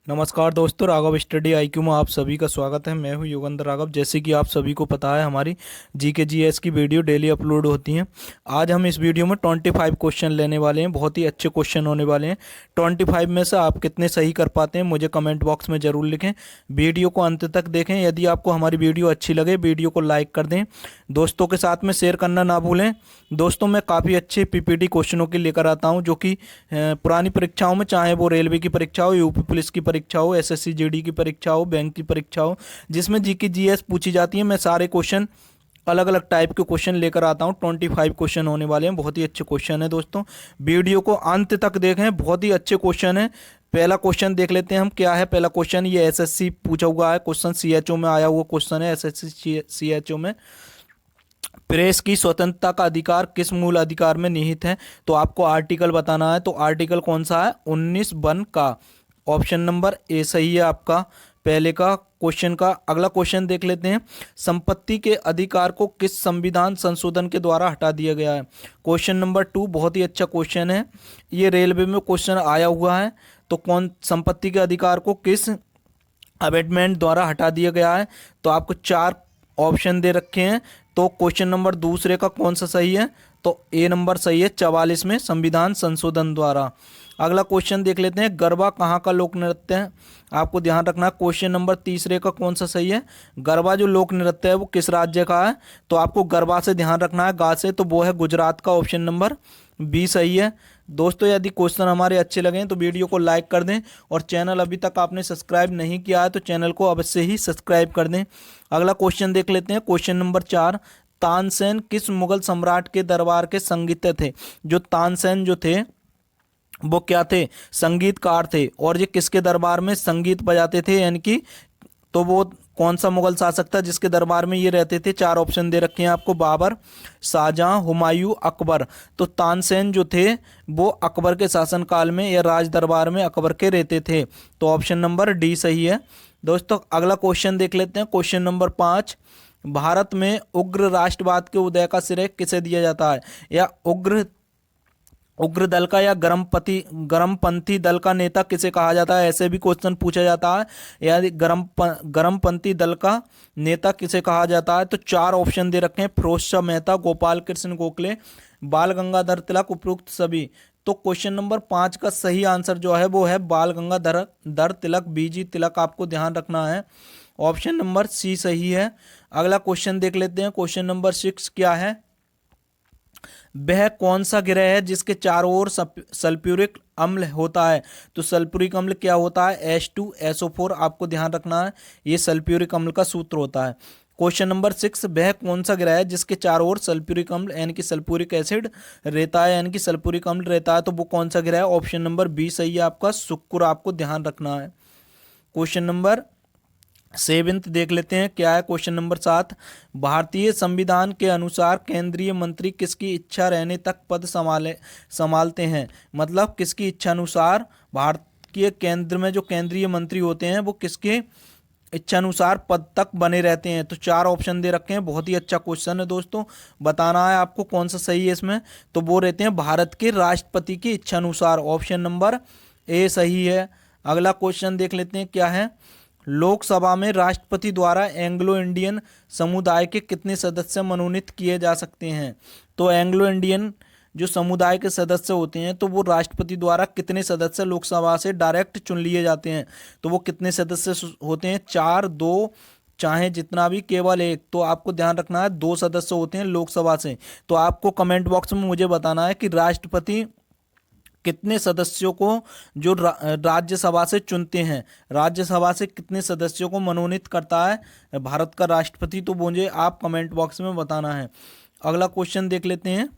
नमस्कार दोस्तों, Raghav study IQ में आप सभी का स्वागत है। मैं हूं युगंधर राघव। जैसे कि आप सभी को पता है, हमारी जीके जीएस की वीडियो डेली अपलोड होती हैं। आज हम इस वीडियो में 25 क्वेश्चन लेने वाले हैं। बहुत ही अच्छे क्वेश्चन होने वाले हैं। 25 में से आप कितने सही कर पाते हैं मुझे कमेंट बॉक्स में ज़रूर लिखें। वीडियो को अंत तक देखें। यदि आपको हमारी वीडियो अच्छी लगे, वीडियो को लाइक कर दें, दोस्तों के साथ में शेयर करना ना भूलें। दोस्तों, मैं काफ़ी अच्छे पीपीटी क्वेश्चनों के लेकर आता हूं, जो कि पुरानी परीक्षाओं में, चाहे वो रेलवे की परीक्षा हो, यूपी पुलिस की परीक्षा हो, एसएससी जीडी की परीक्षा हो, बैंक की परीक्षा हो, जिसमें जीके जीएस पूछी जाती है, मैं सारे क्वेश्चन, अलग अलग टाइप के क्वेश्चन लेकर आता हूं। 25 क्वेश्चन होने वाले हैं। बहुत ही अच्छे क्वेश्चन है दोस्तों। वीडियो को अंत तक देखें, बहुत ही अच्छे क्वेश्चन है। पहला क्वेश्चन देख लेते हैं हम। क्या है पहला क्वेश्चन? ये एसएससी पूछा हुआ है क्वेश्चन, सीएचओ में आया हुआ क्वेश्चन है। एसएससी सीएचओ में प्रेस की स्वतंत्रता का अधिकार किस मूल अधिकार में निहित है? तो आपको आर्टिकल बताना है। तो आर्टिकल कौन सा है? 19(1) का। ऑप्शन नंबर ए सही है आपका पहले का क्वेश्चन का। अगला क्वेश्चन देख लेते हैं। संपत्ति के अधिकार को किस संविधान संशोधन के द्वारा हटा दिया गया है? क्वेश्चन नंबर 2 बहुत ही अच्छा क्वेश्चन है। ये रेलवे में क्वेश्चन आया हुआ है। तो कौन संपत्ति के अधिकार को किस अमेंडमेंट द्वारा हटा दिया गया है? तो आपको 4 ऑप्शन दे रखे हैं। तो क्वेश्चन नंबर दूसरे का कौन सा सही है? तो ए नंबर सही है, 44 में संविधान संशोधन द्वारा। अगला क्वेश्चन देख लेते हैं। गरबा कहाँ का लोक नृत्य है? आपको ध्यान रखना है। क्वेश्चन नंबर तीसरे का कौन सा सही है? गरबा जो लोक नृत्य है वो किस राज्य का है? तो आपको गरबा से ध्यान रखना है, गा से, तो वो है गुजरात का। ऑप्शन नंबर बी सही है। दोस्तों, यदि क्वेश्चन हमारे अच्छे लगे तो वीडियो को लाइक कर दें, और चैनल अभी तक आपने सब्सक्राइब नहीं किया है तो चैनल को अवश्य ही सब्सक्राइब कर दें। अगला क्वेश्चन देख लेते हैं। क्वेश्चन नंबर 4, तानसेन किस मुगल सम्राट के दरबार के संगीतज्ञ थे? जो तानसेन जो थे वो क्या थे? संगीतकार थे। और ये किसके दरबार में संगीत बजाते थे, यानी कि, तो वो कौन सा मुगल शासक था जिसके दरबार में ये रहते थे? 4 ऑप्शन दे रखे हैं आपको। बाबर, शाहजहां, हुमायूं, अकबर। तो तानसेन जो थे वो अकबर के शासनकाल में या राज दरबार में अकबर के रहते थे। तो ऑप्शन नंबर डी सही है। दोस्तों, अगला क्वेश्चन देख लेते हैं। क्वेश्चन नंबर 5, भारत में उग्र राष्ट्रवाद के उदय का श्रेय किसे दिया जाता है? या उग्र दल का या गरमपंथी दल का नेता किसे कहा जाता है? ऐसे भी क्वेश्चन पूछा जाता है। या गरमपंथी दल का नेता किसे कहा जाता है? तो 4 ऑप्शन दे रखे हैं। फिरोज शाह मेहता, गोपाल कृष्ण गोखले, बाल गंगाधर तिलक, उपरोक्त सभी। तो क्वेश्चन नंबर 5 का सही आंसर जो है वो है बाल गंगाधर तिलक, बीजी तिलक। आपको ध्यान रखना है। ऑप्शन नंबर सी सही है। अगला क्वेश्चन देख लेते हैं। क्वेश्चन नंबर 6 क्या है? वह कौन सा ग्रह है जिसके चारों ओर सल्फ्यूरिक अम्ल होता है? तो सल्फ्यूरिक अम्ल क्या होता है? H2SO4। आपको ध्यान रखना है, ये सल्फ्यूरिक अम्ल का सूत्र होता है। क्वेश्चन नंबर 6, वह कौन सा ग्रह है जिसके चारों ओर सल्फ्यूरिक अम्ल यानी कि सल्फ्यूरिक एसिड रहता है, यानी कि सल्फ्यूरिक अम्ल रहता है? तो वो कौन सा ग्रह है? ऑप्शन नंबर बी सही है आपका, शुक्र। आपको ध्यान रखना है। क्वेश्चन नंबर 7 देख लेते हैं। क्या है? क्वेश्चन नंबर 7, भारतीय संविधान के अनुसार केंद्रीय मंत्री किसकी इच्छा रहने तक पद संभालते हैं? मतलब किसकी इच्छा अनुसार भारतीय केंद्र में जो केंद्रीय मंत्री होते हैं वो किसके इच्छानुसार पद तक बने रहते हैं? तो 4 ऑप्शन दे रखे हैं। बहुत ही अच्छा क्वेश्चन है दोस्तों। बताना है आपको कौन सा सही है इसमें। तो वो रहते हैं भारत के राष्ट्रपति की इच्छानुसार। ऑप्शन नंबर ए सही है। अगला क्वेश्चन देख लेते हैं। क्या है? लोकसभा में राष्ट्रपति द्वारा एंग्लो इंडियन समुदाय के कितने सदस्य मनोनीत किए जा सकते हैं? तो एंग्लो इंडियन जो समुदाय के सदस्य होते हैं तो वो राष्ट्रपति द्वारा कितने सदस्य लोकसभा से डायरेक्ट चुन लिए जाते हैं? तो वो कितने सदस्य होते हैं? 4, 2, चाहे जितना भी, केवल 1। तो आपको ध्यान रखना है 2 सदस्य होते हैं लोकसभा से। तो आपको कमेंट बॉक्स में मुझे बताना है कि राष्ट्रपति कितने सदस्यों को जो राज्यसभा से चुनते हैं, राज्यसभा से कितने सदस्यों को मनोनीत करता है भारत का राष्ट्रपति? तो मुझे आप कमेंट बॉक्स में बताना है। अगला क्वेश्चन देख लेते हैं।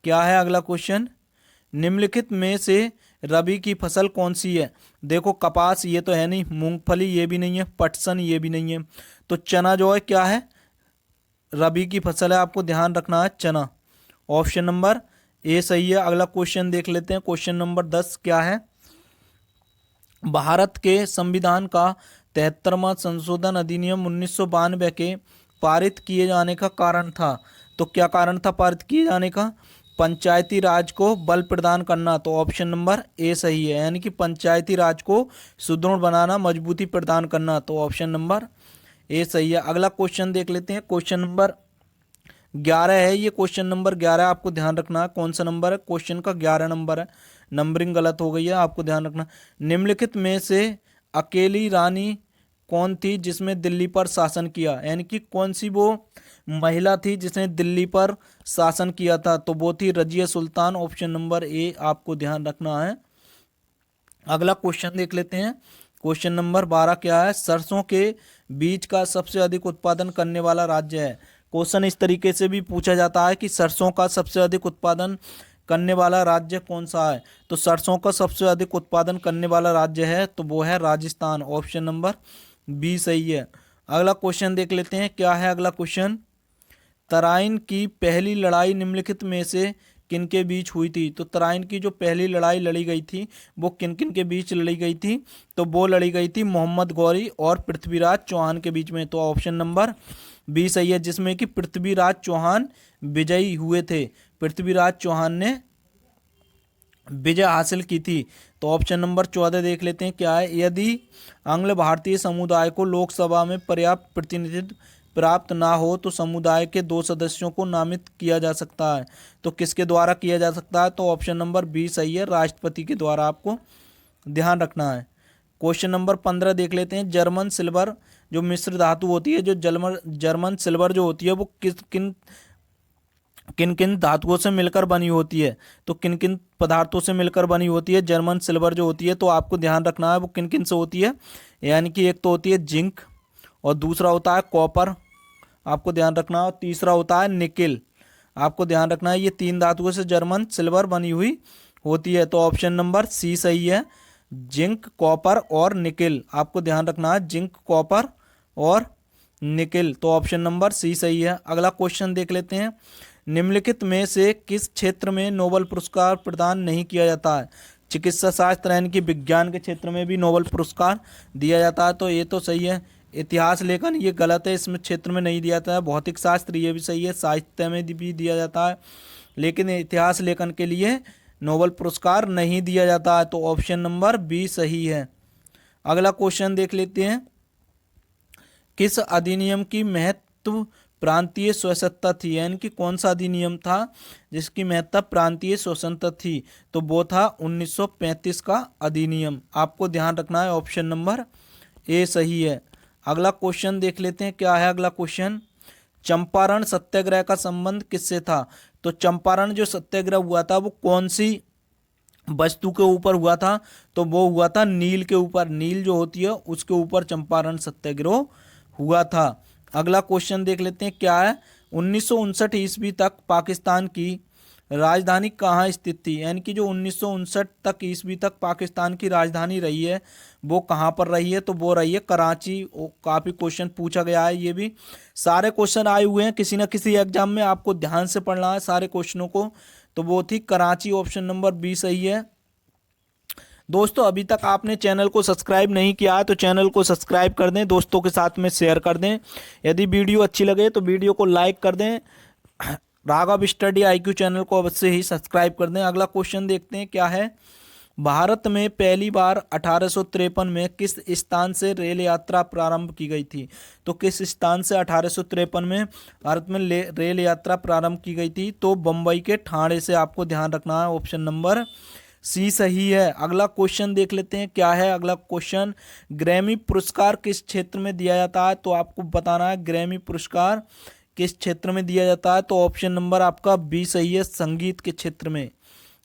क्या है अगला क्वेश्चन? निम्नलिखित में से रबी की फसल कौन सी है? देखो, कपास ये तो है नहीं, मूंगफली ये भी नहीं है, पटसन ये भी नहीं है। तो चना जो है क्या है? रबी की फसल है। आपको ध्यान रखना है, चना। ऑप्शन नंबर ए सही है। अगला क्वेश्चन देख लेते हैं। क्वेश्चन नंबर 10 क्या है? भारत के संविधान का 73वां संशोधन अधिनियम 1992 के पारित किए जाने का कारण था। तो क्या कारण था पारित किए जाने का? पंचायती राज को बल प्रदान करना, तो ऑप्शन नंबर ए सही है। यानी कि पंचायती राज को सुदृढ़ बनाना, मजबूती प्रदान करना, तो ऑप्शन नंबर ए सही है। अगला क्वेश्चन देख लेते हैं। क्वेश्चन नंबर 11 है। ये क्वेश्चन नंबर 11 आपको ध्यान रखना है। कौन सा नंबर है? क्वेश्चन का 11 नंबर है। नंबरिंग गलत हो गई है, आपको ध्यान रखना। निम्नलिखित में से अकेली रानी कौन थी जिसने दिल्ली पर शासन किया? यानी कि कौन सी वो महिला थी जिसने दिल्ली पर शासन किया था? तो वो थी Razia Sultan. Option number A आपको ध्यान रखना है। अगला क्वेश्चन देख लेते हैं। क्वेश्चन नंबर 12 क्या है? सरसों के बीज का सबसे अधिक उत्पादन करने वाला राज्य है। क्वेश्चन इस तरीके से भी पूछा जाता है कि सरसों का सबसे अधिक उत्पादन करने वाला राज्य कौन सा है? तो सरसों का सबसे अधिक उत्पादन करने वाला राज्य है तो वो है राजस्थान। ऑप्शन नंबर बी सही है। अगला क्वेश्चन देख लेते हैं। क्या है अगला क्वेश्चन? तराइन की पहली लड़ाई निम्नलिखित में से किन के बीच हुई थी? तो तराइन की जो पहली लड़ाई लड़ी गई थी वो किन किन के बीच लड़ी गई थी? तो वो लड़ी गई थी मोहम्मद गौरी और पृथ्वीराज चौहान के बीच में। तो ऑप्शन नंबर बी सही है, जिसमें कि पृथ्वीराज चौहान विजयी हुए थे। पृथ्वीराज चौहान ने विजय हासिल की थी। तो ऑप्शन नंबर 14 देख लेते हैं। क्या है? यदि आंग्ल भारतीय समुदाय को लोकसभा में पर्याप्त प्रतिनिधित्व प्राप्त ना हो तो समुदाय के 2 सदस्यों को नामित किया जा सकता है। तो किसके द्वारा किया जा सकता है? तो ऑप्शन नंबर बी सही है, राष्ट्रपति के द्वारा। आपको ध्यान रखना है। क्वेश्चन नंबर 15 देख लेते हैं। जर्मन सिल्वर जो मिश्र धातु होती है, जो जर्मन सिल्वर जो होती है वो किन किन धातुओं से मिलकर बनी होती है? तो किन किन पदार्थों से मिलकर बनी होती है जर्मन सिल्वर जो होती है? तो आपको ध्यान रखना है वो किन किन से होती है। यानी कि एक तो होती है जिंक, और दूसरा होता है कॉपर, आपको ध्यान रखना है, और तीसरा होता है निकिल। आपको ध्यान रखना है ये 3 धातुओं से जर्मन सिल्वर बनी हुई होती है। तो ऑप्शन नंबर सी सही है, जिंक, कॉपर और निकिल। आपको ध्यान रखना है जिंक, कॉपर और निकिल। तो ऑप्शन नंबर सी सही है। अगला क्वेश्चन देख लेते हैं। निम्नलिखित में से किस क्षेत्र में नोबेल पुरस्कार प्रदान नहीं किया जाता है? चिकित्सा शास्त्र यानी कि विज्ञान के क्षेत्र में भी नोबेल पुरस्कार दिया जाता है, तो ये तो सही है। इतिहास लेखन ये गलत है, इसमें क्षेत्र में नहीं दिया जाता है। भौतिक शास्त्र ये भी सही है, साहित्य में भी दिया जाता है, लेकिन इतिहास लेखन के लिए नोबेल पुरस्कार नहीं दिया जाता है। तो ऑप्शन नंबर बी सही है। अगला क्वेश्चन देख लेते हैं। किस अधिनियम की महत्व प्रांतीय स्वतंत्रता थी? यानी कि कौन सा अधिनियम था जिसकी महत्ता प्रांतीय स्वतंत्रता थी? तो वो था 1935 का अधिनियम। आपको ध्यान रखना है, ऑप्शन नंबर ए सही है। अगला क्वेश्चन देख लेते हैं। क्या है अगला क्वेश्चन? चंपारण सत्याग्रह का संबंध किससे था? तो चंपारण जो सत्याग्रह हुआ था वो कौन सी वस्तु के ऊपर हुआ था? तो वो हुआ था नील के ऊपर। नील जो होती है उसके ऊपर चंपारण सत्याग्रह हुआ था। अगला क्वेश्चन देख लेते हैं। क्या है? 1959 ईस्वी तक पाकिस्तान की राजधानी कहाँ स्थित थी? यानी कि जो 1959 तक ईस्वी तक पाकिस्तान की राजधानी रही है वो कहाँ पर रही है? तो वो रही है कराची। काफ़ी क्वेश्चन पूछा गया है, ये भी सारे क्वेश्चन आए हुए हैं किसी न किसी एग्जाम में, आपको ध्यान से पढ़ना है सारे क्वेश्चनों को। तो वो थी कराची। ऑप्शन नंबर बी सही है। दोस्तों अभी तक आपने चैनल को सब्सक्राइब नहीं किया है तो चैनल को सब्सक्राइब कर दें, दोस्तों के साथ में शेयर कर दें। यदि वीडियो अच्छी लगे तो वीडियो को लाइक कर दें। राघव स्टडी आईक्यू चैनल को अवश्य ही सब्सक्राइब कर दें। अगला क्वेश्चन देखते हैं। क्या है? भारत में पहली बार 1853 में किस स्थान से रेल यात्रा प्रारंभ की गई थी? तो किस स्थान से 1853 में भारत में रेल यात्रा प्रारंभ की गई थी? तो बम्बई के ठाणे से। आपको ध्यान रखना है, ऑप्शन नंबर सी सही है। अगला क्वेश्चन देख लेते हैं। क्या है अगला क्वेश्चन? ग्रैमी पुरस्कार किस क्षेत्र में दिया जाता है? तो आपको बताना है ग्रैमी पुरस्कार किस क्षेत्र में दिया जाता है। तो ऑप्शन नंबर आपका बी सही है, संगीत के क्षेत्र में।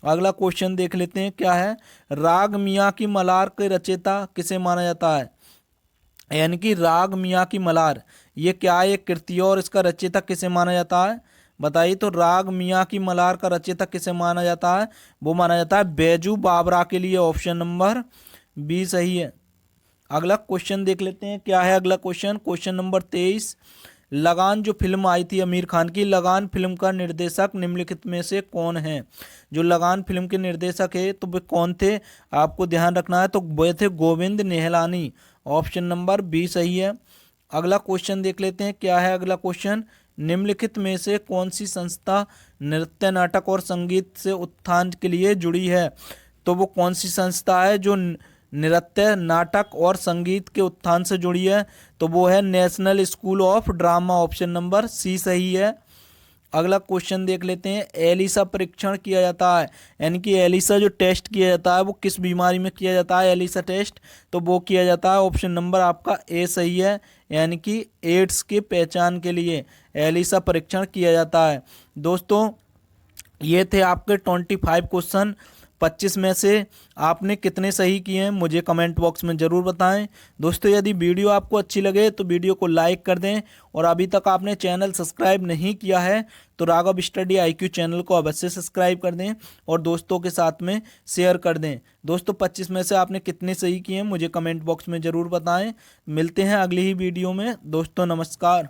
अगला क्वेश्चन देख लेते हैं। क्या है? राग मियाँ की मलार के रचयिता किसे माना जाता है? यानी कि राग मियाँ की मलार ये क्या है? एक कृति है और इसका रचयिता किसे माना जाता है? बताइए। तो राग मियाँ की मलार का रचयिता किसे माना जाता है? वो माना जाता है बैजू बावरा के लिए। ऑप्शन नंबर बी सही है। अगला क्वेश्चन देख लेते हैं। क्या है अगला क्वेश्चन? Question number 23। लगान जो फिल्म आई थी आमिर खान की, लगान फिल्म का निर्देशक निम्नलिखित में से कौन है? जो लगान फिल्म के निर्देशक है तो वे कौन थे? आपको ध्यान रखना है। तो वे थे Govind Nihalani. Option number B सही है। अगला क्वेश्चन देख लेते हैं। क्या है अगला क्वेश्चन? निम्नलिखित में से कौन सी संस्था नृत्य, नाटक और संगीत से उत्थान के लिए जुड़ी है। तो वो कौन सी संस्था है जो नृत्य, नाटक और संगीत के उत्थान से जुड़ी है? तो वो है National School of Drama. Option number C सही है। अगला क्वेश्चन देख लेते हैं। एलिसा परीक्षण किया जाता है, यानी कि एलिसा जो टेस्ट किया जाता है वो किस बीमारी में किया जाता है? एलिसा टेस्ट तो वो किया जाता है, ऑप्शन नंबर आपका ए सही है, यानी कि एड्स की पहचान के लिए एलिसा परीक्षण किया जाता है। दोस्तों ये थे आपके 25 क्वेश्चन। 25 में से आपने कितने सही किए हैं मुझे कमेंट बॉक्स में ज़रूर बताएं। दोस्तों यदि वीडियो आपको अच्छी लगे तो वीडियो को लाइक कर दें, और अभी तक आपने चैनल सब्सक्राइब नहीं किया है तो राघव स्टडी IQ चैनल को अवश्य सब्सक्राइब कर दें और दोस्तों के साथ में शेयर कर दें। दोस्तों 25 में से आपने कितने सही किए हैं मुझे कमेंट बॉक्स में ज़रूर बताएँ। मिलते हैं अगली ही वीडियो में। दोस्तों नमस्कार।